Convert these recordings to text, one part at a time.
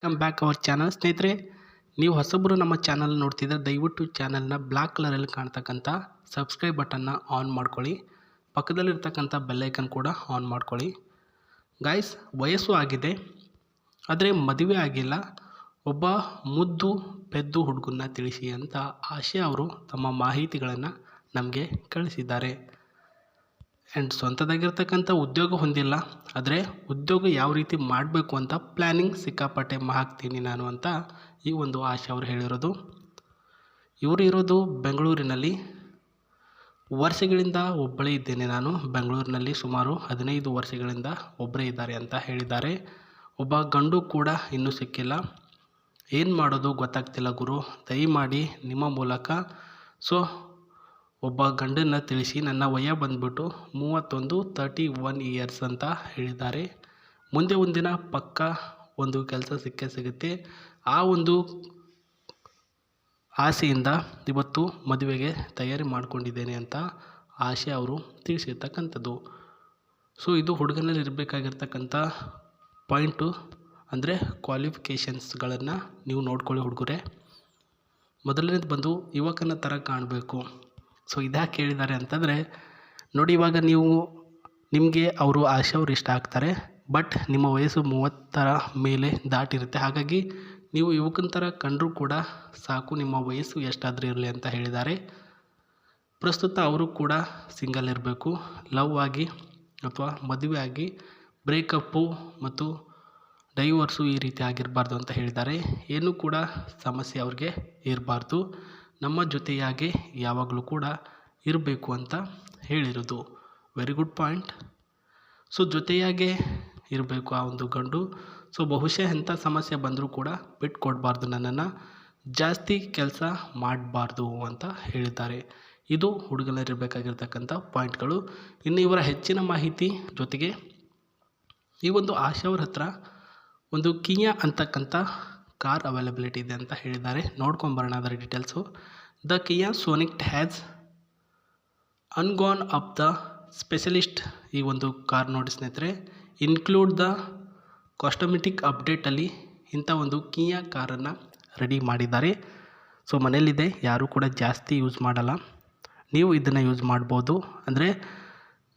Welcome back our channel. ಸ್ನೇಹಿತರೆ, ನೀವು ಹೊಸಬರು ನಮ್ಮ ಚಾನಲ್ ನೋಡ್ತಿದ್ರೆ ದಯವಿಟ್ಟು ಚಾನಲ್ನ ಬ್ಲ್ಯಾಕ್ ಕಲರಲ್ಲಿ ಕಾಣ್ತಕ್ಕಂಥ ಸಬ್ಸ್ಕ್ರೈಬ್ ಬಟನ್ನ ಆನ್ ಮಾಡ್ಕೊಳ್ಳಿ. ಪಕ್ಕದಲ್ಲಿರ್ತಕ್ಕಂಥ ಬೆಲ್ಲೈಕನ್ ಕೂಡ ಆನ್ ಮಾಡ್ಕೊಳ್ಳಿ. ಗಾಯ್ಸ್, ವಯಸ್ಸು ಆಗಿದೆ ಆದರೆ ಮದುವೆ ಆಗಿಲ್ಲ. ಒಬ್ಬ ಮುದ್ದು ಪೆದ್ದು ಹುಡುಗನ್ನ ತಿಳಿಸಿ ಅಂತ ಆಶೆ ಅವರು ತಮ್ಮ ಮಾಹಿತಿಗಳನ್ನು ನಮಗೆ ಕಳಿಸಿದ್ದಾರೆ. ಆ್ಯಂಡ್ ಸ್ವಂತದಾಗಿರ್ತಕ್ಕಂಥ ಉದ್ಯೋಗ ಹೊಂದಿಲ್ಲ, ಆದರೆ ಉದ್ಯೋಗ ಯಾವ ರೀತಿ ಮಾಡಬೇಕು ಅಂತ ಪ್ಲ್ಯಾನಿಂಗ್ ಸಿಕ್ಕಾಪಟ್ಟೆ ಹಾಕ್ತೀನಿ ನಾನು ಅಂತ ಈ ಒಂದು ಆಶೆ ಅವರು ಹೇಳಿರೋದು. ಇವರು ಇರೋದು ಬೆಂಗಳೂರಿನಲ್ಲಿ. ವರ್ಷಗಳಿಂದ ಒಬ್ಬಳೇ ಇದ್ದೇನೆ ನಾನು ಬೆಂಗಳೂರಿನಲ್ಲಿ. ಸುಮಾರು 15 ವರ್ಷಗಳಿಂದ ಒಬ್ಬರೇ ಇದ್ದಾರೆ ಅಂತ ಹೇಳಿದ್ದಾರೆ. ಒಬ್ಬ ಗಂಡು ಕೂಡ ಇನ್ನೂ ಸಿಕ್ಕಿಲ್ಲ. ಏನು ಮಾಡೋದು ಗೊತ್ತಾಗ್ತಿಲ್ಲ ಗುರು, ದಯಮಾಡಿ ನಿಮ್ಮ ಮೂಲಕ ಒಬ್ಬ ಗಂಡನ್ನು ತಿಳಿಸಿ. ನನ್ನ ವಯ ಬಂದುಬಿಟ್ಟು 31 ಇಯರ್ಸ್ ಅಂತ ಹೇಳಿದ್ದಾರೆ. ಮುಂದೆ ಒಂದಿನ ಪಕ್ಕ ಒಂದು ಕೆಲಸ ಸಿಕ್ಕೇ ಸಿಗುತ್ತೆ. ಆ ಒಂದು ಆಸೆಯಿಂದ ಇವತ್ತು ಮದುವೆಗೆ ತಯಾರಿ ಮಾಡಿಕೊಂಡಿದ್ದೇನೆ ಅಂತ ಆಶೆ ಅವರು ತಿಳಿಸಿರ್ತಕ್ಕಂಥದ್ದು. ಇದು ಹುಡುಗನಲ್ಲಿ ಇರಬೇಕಾಗಿರ್ತಕ್ಕಂಥ ಪಾಯಿಂಟು ಅಂದರೆ ಕ್ವಾಲಿಫಿಕೇಷನ್ಸ್ಗಳನ್ನು ನೀವು ನೋಡ್ಕೊಳ್ಳಿ ಹುಡುಗರೇ. ಮೊದಲನೇದು ಬಂದು ಯುವಕನ ಥರ ಕಾಣಬೇಕು. ಇದ್ಯಾಕೆ ಹೇಳಿದ್ದಾರೆ ಅಂತಂದರೆ ನೋಡಿ, ಇವಾಗ ನಿಮಗೆ ಅವರು ಆಶೆ ಅವ್ರು ಇಷ್ಟ ಆಗ್ತಾರೆ, ಬಟ್ ನಿಮ್ಮ ವಯಸ್ಸು 30 ಮೇಲೆ ದಾಟಿರುತ್ತೆ. ಹಾಗಾಗಿ ನೀವು ಯುವಕನ ಥರ ಕಂಡರೂ ಕೂಡ ಸಾಕು, ನಿಮ್ಮ ವಯಸ್ಸು ಎಷ್ಟಾದರೂ ಇರಲಿ ಅಂತ ಹೇಳಿದ್ದಾರೆ. ಪ್ರಸ್ತುತ ಅವರು ಕೂಡ ಸಿಂಗಲ್ ಇರಬೇಕು. ಲವ್ ಆಗಿ ಅಥವಾ ಮದುವೆ ಆಗಿ ಬ್ರೇಕಪ್ಪು ಮತ್ತು ಡೈವರ್ಸು ಈ ರೀತಿ ಆಗಿರಬಾರ್ದು ಅಂತ ಹೇಳಿದ್ದಾರೆ. ಏನೂ ಕೂಡ ಸಮಸ್ಯೆ ಅವ್ರಿಗೆ ಇರಬಾರ್ದು, ನಮ್ಮ ಜೊತೆಯಾಗೆ ಯಾವಾಗಲೂ ಕೂಡ ಇರಬೇಕು ಅಂತ ಹೇಳಿರೋದು. Very good point. ಜೊತೆಯಾಗೆ ಇರಬೇಕು ಆ ಒಂದು ಗಂಡು. ಬಹುಶಃ ಎಂಥ ಸಮಸ್ಯೆ ಬಂದರೂ ಕೂಡ ಬಿಟ್ಕೊಡ್ಬಾರ್ದು, ನನ್ನನ್ನು ಜಾಸ್ತಿ ಕೆಲಸ ಮಾಡಬಾರ್ದು ಅಂತ ಹೇಳಿದ್ದಾರೆ. ಇದು ಹುಡುಗನಲ್ಲಿರಬೇಕಾಗಿರ್ತಕ್ಕಂಥ ಪಾಯಿಂಟ್ಗಳು. ಇನ್ನು ಇವರ ಹೆಚ್ಚಿನ ಮಾಹಿತಿ ಜೊತೆಗೆ ಈ ಒಂದು ಆಶಾ ಅವ್ರ ಹತ್ರ ಒಂದು ಕಿಯಾ ಅಂತಕ್ಕಂಥ ಕಾರ್ ಅವೈಲಬಿಲಿಟಿ ಇದೆ ಅಂತ ಹೇಳಿದ್ದಾರೆ. ನೋಡ್ಕೊಂಬರೋಣ ಅದರ details. The Kia Sonet has undergone up the specialist. ಈ ಒಂದು ಕಾರ್ ನೋಡಿ ಸ್ನೇಹಿತರೆ, ಇನ್ಕ್ಲೂಡ್ ದ ಕಾಸ್ಟಮೆಟಿಕ್ ಅಪ್ಡೇಟಲ್ಲಿ ಇಂಥ ಒಂದು ಕಿಯಾ ಕಾರನ್ನು ರೆಡಿ ಮಾಡಿದ್ದಾರೆ. ಮನೆಯಲ್ಲಿದೆ, ಯಾರೂ ಕೂಡ ಜಾಸ್ತಿ ಯೂಸ್ ಮಾಡಲ್ಲ, ನೀವು ಇದನ್ನು ಯೂಸ್ ಮಾಡ್ಬೋದು. ಅಂದರೆ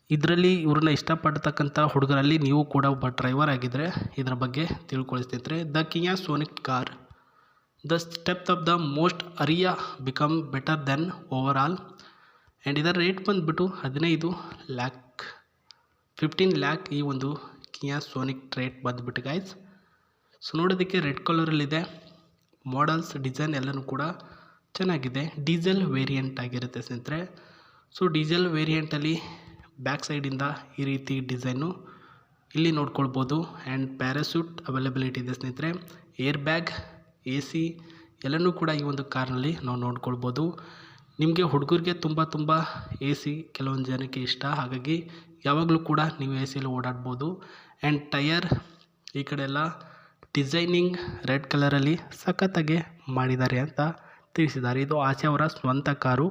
ಇದರಲ್ಲಿ ಇವ್ರನ್ನ ಇಷ್ಟಪಡ್ತಕ್ಕಂಥ ಹುಡುಗರಲ್ಲಿ ನೀವು ಕೂಡ ಒಬ್ಬ ಡ್ರೈವರ್ ಆಗಿದ್ದರೆ ಇದರ ಬಗ್ಗೆ ತಿಳ್ಕೊಳ್ಳಿ ಸ್ನೇಹಿತರೆ. The Kia Sonet car, the step of the most area become better than over all. And ಇದರ ರೇಟ್ ಬಂದುಬಿಟ್ಟು 15 lakh ಈ ಒಂದು ಕಿಯಾ ಸೋನೆಟ್ ರೇಟ್ ಬಂದುಬಿಟ್ಟು ಗೈಸ್. ನೋಡೋದಕ್ಕೆ ರೆಡ್ ಕಲರಲ್ಲಿದೆ. ಮಾಡಲ್ಸ್ ಡಿಸೈನ್ ಎಲ್ಲನೂ ಕೂಡ ಚೆನ್ನಾಗಿದೆ. ಡೀಸೆಲ್ ವೇರಿಯಂಟ್ ಆಗಿರುತ್ತೆ ಸ್ನೇಹಿತರೆ. ಡೀಸೆಲ್ ವೇರಿಯಂಟಲ್ಲಿ ಬ್ಯಾಕ್ ಸೈಡಿಂದ ಈ ರೀತಿ ಡಿಸೈನು ಇಲ್ಲಿ ನೋಡ್ಕೊಳ್ಬೋದು. ಆ್ಯಂಡ್ ಪ್ಯಾರಾಶೂಟ್ ಅವೈಲಬಿಲಿಟಿ ಇದೆ ಸ್ನೇಹಿತರೆ. ಏರ್ ಬ್ಯಾಗ್, AC ಎಲ್ಲನೂ ಕೂಡ ಈ ಒಂದು ಕಾರ್ನಲ್ಲಿ ನಾವು ನೋಡ್ಕೊಳ್ಬೋದು. ನಿಮಗೆ ಹುಡುಗರಿಗೆ ತುಂಬ AC ಕೆಲವೊಂದು ಜನಕ್ಕೆ ಇಷ್ಟ, ಹಾಗಾಗಿ ಯಾವಾಗಲೂ ಕೂಡ ನೀವು ACಯಲ್ಲಿ ಓಡಾಡ್ಬೋದು. ಆ್ಯಂಡ್ ಟಯರ್ ಈ ಕಡೆ ಎಲ್ಲ ಡಿಸೈನಿಂಗ್ ರೆಡ್ ಕಲರಲ್ಲಿ ಸಖತ್ತಾಗೆ ಮಾಡಿದ್ದಾರೆ ಅಂತ ತಿಳಿಸಿದ್ದಾರೆ. ಇದು ಆಚೆ ಅವರ ಸ್ವಂತ ಕಾರು,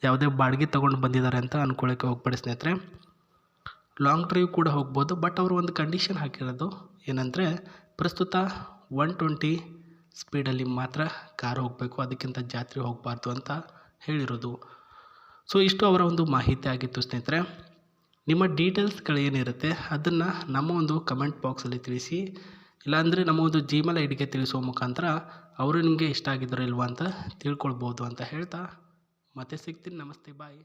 ಯಾವುದೇ ಬಾಡಿಗೆ ತೊಗೊಂಡು ಬಂದಿದ್ದಾರೆ ಅಂತ ಅಂದ್ಕೊಳ್ಳೋಕ್ಕೆ ಹೋಗ್ಬೇಡಿ ಸ್ನೇಹಿತರೆ. ಲಾಂಗ್ ಡ್ರೈವ್ ಕೂಡ ಹೋಗ್ಬೋದು, ಬಟ್ ಅವರು ಒಂದು ಕಂಡೀಷನ್ ಹಾಕಿರೋದು ಏನಂದರೆ ಪ್ರಸ್ತುತ 120 ಸ್ಪೀಡಲ್ಲಿ ಮಾತ್ರ ಕಾರ್ ಹೋಗಬೇಕು, ಅದಕ್ಕಿಂತ ಜಾಸ್ತಿ ಹೋಗಬಾರ್ದು ಅಂತ ಹೇಳಿರೋದು. ಇಷ್ಟು ಅವರ ಒಂದು ಮಾಹಿತಿ ಆಗಿತ್ತು ಸ್ನೇಹಿತರೆ. ನಿಮ್ಮ ಡೀಟೇಲ್ಸ್ಗಳೇನಿರುತ್ತೆ ಅದನ್ನು ನಮ್ಮ ಒಂದು ಕಮೆಂಟ್ ಬಾಕ್ಸಲ್ಲಿ ತಿಳಿಸಿ, ಇಲ್ಲಾಂದರೆ ನಮ್ಮ ಒಂದು ಜಿಮೇಲ್ ಐಡಿಗೆ ತಿಳಿಸುವ ಮುಖಾಂತರ ಅವರು ನಿಮಗೆ ಇಷ್ಟ ಆಗಿದ್ದಾರೋ ಇಲ್ವಾ ಅಂತ ತಿಳ್ಕೊಳ್ಬೋದು ಅಂತ ಹೇಳ್ತಾ ಮತ್ತೆ ಸಿಗ್ತೀನಿ. ನಮಸ್ತೆ, ಬಾಯ್.